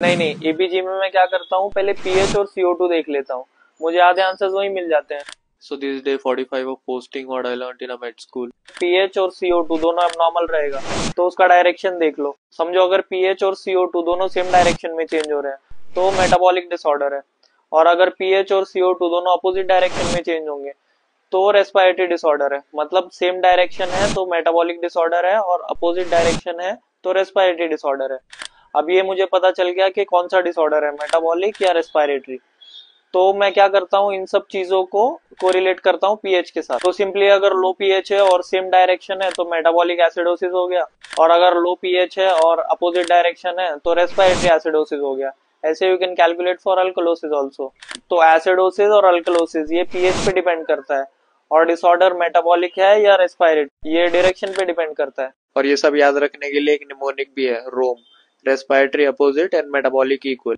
नहीं नहीं, एबीजी में मैं क्या करता हूँ, पहले पीएच और CO2 देख लेता हूँ, मुझे आधे आंसर्स वही मिल जाते हैं। So this is day 45 of posting what I learned in a med school. PH और CO2 दोनों एबनॉर्मल रहेगा तो उसका डायरेक्शन देख लो। समझो अगर पीएच और CO2 दोनों सेम डायरेक्शन में चेंज हो रहे हैं तो मेटाबॉलिक डिसऑर्डर है, और अगर पीएच और CO2 दोनों अपोजिट डायरेक्शन में चेंज होंगे तो रेस्पिरेटरी डिसऑर्डर है। मतलब सेम डायरेक्शन है तो मेटाबॉलिक डिसऑर्डर है, और अपोजिट डायरेक्शन है तो रेस्पिरेटरी डिसऑर्डर है। अब ये मुझे पता चल गया कि कौन सा डिसऑर्डर है, मेटाबॉलिक या रेस्पिरेटरी। तो मैं क्या करता हूँ, इन सब चीजों को कोरिलेट करता हूँ पीएच के साथ। तो सिंपली अगर लो पीएच है और सेम डायरेक्शन है तो मेटाबॉलिक एसिडोसिस हो गया, और अगर लो पीएच है और अपोजिट डायरेक्शन है तो रेस्पिरेटरी एसिडोसिस हो गया। ऐसे you can calculate for alkalosis also. तो एसिडोसिस और अल्कलोसिस ये पीएच पे डिपेंड करता है, और डिसऑर्डर मेटाबॉलिक है या रेस्पिरेटरी ये डायरेक्शन पे डिपेंड करता है। और ये सब याद रखने के लिए एक निमोनिक भी है, ROME, respiratory opposite and metabolic equal.